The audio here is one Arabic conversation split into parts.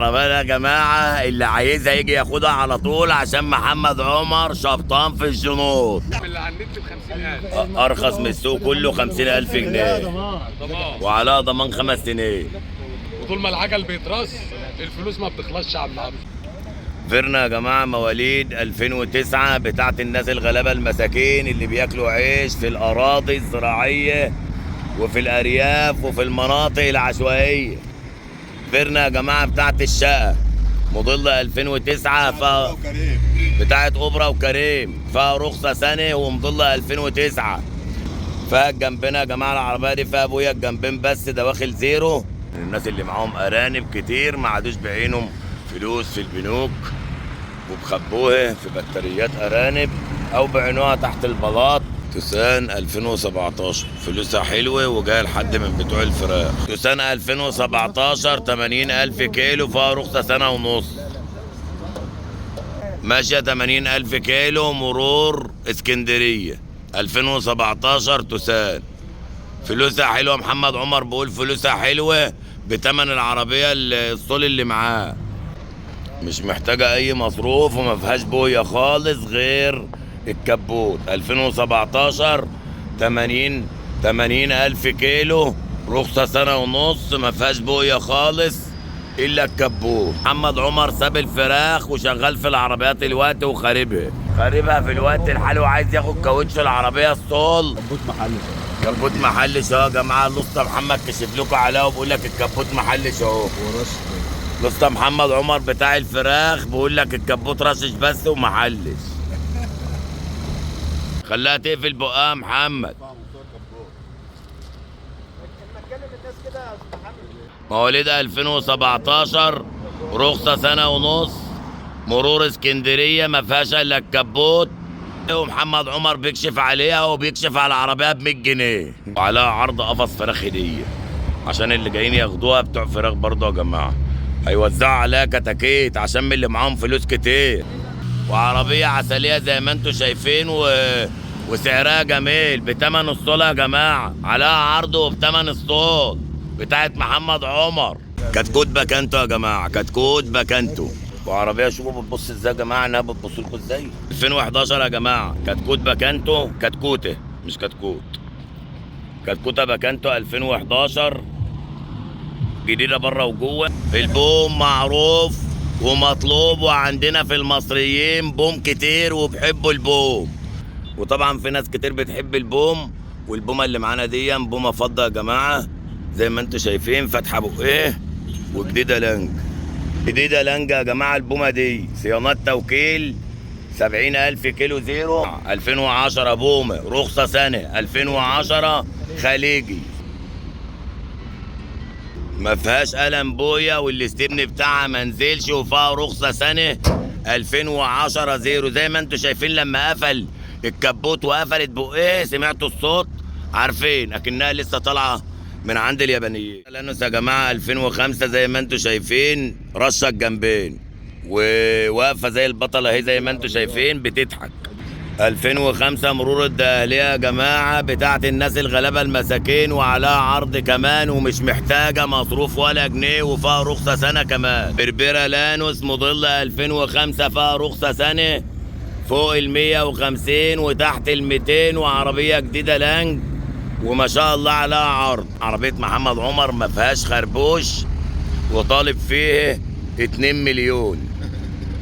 العربية يا جماعة اللي عايزها يجي ياخدها على طول عشان محمد عمر شبطان في الجنوط. اللي على النت ب 50,000 أرخص من السوق كله 50,000 جنيه وعليها ضمان 5 سنين. وطول ما العجل بيترص الفلوس ما بتخلصش على العرض. فيرنا يا جماعة مواليد 2009 بتاعت الناس الغلابة المساكين اللي بياكلوا عيش في الأراضي الزراعية وفي الأرياف وفي المناطق العشوائية. فيرنا يا جماعة بتاعت الشقة موديل 2009 بتاعت أوبرا وكريم فيها رخصة سنة وموديل 2009. فيها جنبنا يا جماعة العربية دي فيها أبويا الجنبين بس دواخل زيرو. الناس اللي معاهم أرانب كتير ما عادوش بعينهم فلوس في البنوك وبخبوها في بطاريات أرانب أو بعينوها تحت البلاط. توسان 2017 فلوسها حلوة وجاية لحد من بتوع الفراخ. توسان 2017 80,000 كيلو فيها رخصة سنة ونص. ماشية 80,000 كيلو مرور اسكندرية 2017 توسان. فلوسها حلوة. محمد عمر بيقول فلوسها حلوة بتمن العربية الصول اللي معاه. مش محتاجة أي مصروف وما فيهاش بوية خالص غير الكبوت. 2017 80,000 كيلو رخصة سنة ونص ما فيهاش بوية خالص إلا الكبوت. محمد عمر ساب الفراخ وشغال في العربيات الوقت خاربها في الوقت الحالي وعايز ياخد كاوتش العربية الصول. كبوت محلش اهو يا جماعة. الاسطى محمد كشف لكم عليها وبقول لك الكبوت محلش اهو. الاسطى محمد عمر بتاع الفراخ بقول لك الكبوت رشش بس ومحلش. خليها تقفل بقها محمد. مواليد 2017 رخصة سنة ونص مرور اسكندرية ما فيهاش الا الكبوت. ومحمد عمر بيكشف عليها وبيكشف على العربية ب 100 جنيه وعليها عرض قفص فراخ هدية عشان اللي جايين ياخدوها بتوع فراخ برضه يا جماعة. هيوزعوا عليها كتاكيت عشان من اللي معاهم فلوس كتير. وعربية عسلية زي ما انتوا شايفين وسعرها جميل بتمن الصولة يا جماعة. عليها عرض وبتمن الصول بتاعت محمد عمر. كتكوت باكانتو يا جماعة. كتكوت باكانتو. وعربية شوفوا بتبص ازاي يا جماعة انها بتبص لكم ازاي. 2011 يا جماعة. كتكوت باكانتو. كتكوتة مش كتكوت. كتكوتة باكانتو 2011 جديدة بره وجوه. البوم معروف ومطلوب وعندنا في المصريين بوم كتير وبحبوا البوم. وطبعا في ناس كتير بتحب البوم. والبومة اللي معانا دي بومة فضة يا جماعة زي ما انتوا شايفين فاتحة بقيه وجديدة لانج. جديدة لانج يا جماعة. البومة دي صيانات توكيل 70,000 كيلو زيرو 2010 بومة رخصة سنة 2010 خليجي ما فيهاش قلم بويا والاستبن بتاعها ما نزلش وفيها رخصة سنة 2010 زيرو. زي ما انتوا شايفين لما قفل الكبوت وقفلت بقيه سمعتوا الصوت عارفين اكنها لسه طالعة من عند اليابانيين. لانوس يا جماعة 2005 زي ما انتوا شايفين رشة الجنبين وواقفة زي البطلة اهي زي ما انتوا شايفين بتضحك. 2005 مرور الدهلية يا جماعة بتاعت الناس الغلابة المساكين وعليها عرض كمان ومش محتاجة مصروف ولا جنيه وفيها رخصة سنة كمان. بربرة لانوس موديل 2005 فيها رخصة سنة فوق 150 وتحت 200 وعربية جديدة لانج وما شاء الله عليها عرض. عربية محمد عمر ما فيهاش خربوش وطالب فيه 2 مليون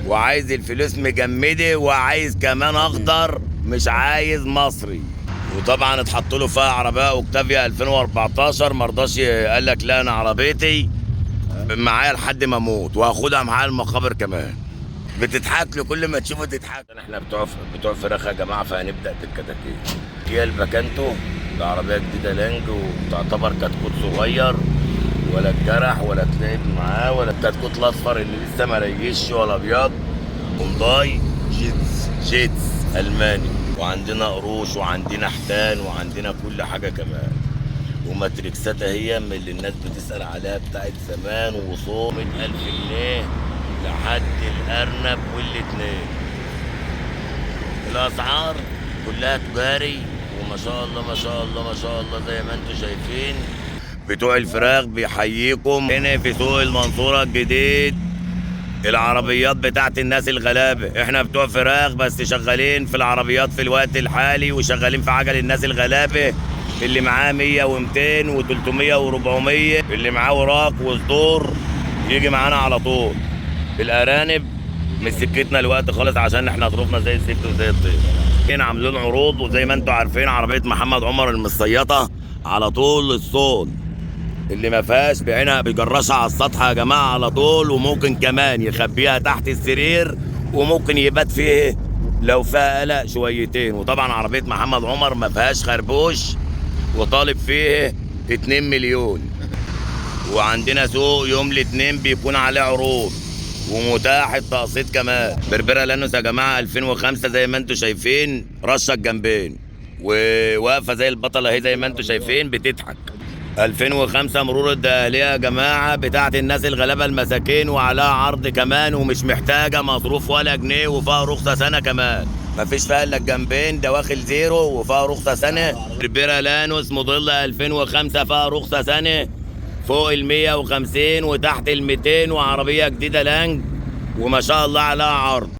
وعايز الفلوس مجمده وعايز كمان اخضر مش عايز مصري. وطبعا اتحط له فيها عربيه اوكتافيا 2014 مرضاش قال لك لا انا عربيتي معايا لحد ما اموت وهاخدها معايا المقابر كمان. بتضحك له كل ما تشوفه تضحك. احنا بتوع فراخ يا جماعه فهنبدا بالكتاكيت. هي الباكانتو العربيه جديده لانج وتعتبر كتكوت صغير ولا اتجرح ولا اتلعب معاه ولا الكتكوت الاصفر اللي لسه ما ريش ولا ابيض. هونداي جيتس الماني. وعندنا قروش وعندنا حتان وعندنا كل حاجه كمان. وماتريكساتها هي من اللي الناس بتسال عليها بتاعت زمان وصوم من 1000 جنيه لحد الارنب والاتنين. الاسعار كلها تجاري وما شاء الله ما شاء الله ما شاء الله زي ما انتم شايفين. بتوع الفراخ بيحييكم هنا في سوق المنصورة الجديد العربيات بتاعت الناس الغلابة، احنا بتوع فراغ بس شغالين في العربيات في الوقت الحالي، وشغالين في عجل الناس الغلابة اللي معاه 100 و200 و300 و400، اللي معاه وراك وصدور يجي معانا على طول. الارانب مش سكتنا الوقت خالص عشان احنا ظروفنا زي الزفت وزي الطير. هنا عاملين عروض، وزي ما انتم عارفين عربية محمد عمر المصيطة على طول الصون، اللي ما فيهاش بعينها بيجرشها على السطح يا جماعه على طول، وممكن كمان يخبيها تحت السرير، وممكن يبات فيه لو فيها قلق شويتين. وطبعا عربيه محمد عمر ما فيهاش خربوش، وطالب فيه 2 مليون. وعندنا سوق يوم الاثنين بيكون عليه عروض ومتاح التقسيط كمان. بربره لانوس يا جماعه 2005 زي ما انتم شايفين، رشه الجنبين وواقفه زي البطله اهي زي ما انتم شايفين بتضحك. 2005 مرور الدقهلية يا جماعة بتاعت الناس الغلابة المساكين، وعليها عرض كمان ومش محتاجة مصروف ولا جنيه، وفيها رخصة سنة كمان، مفيش فيها الا الجنبين دواخل زيرو وفيها رخصة سنة. بربرة لانوس موديل 2005 فيها رخصة سنة فوق ال 150 وتحت ال 200، وعربية جديدة لانج وما شاء الله عليها عرض.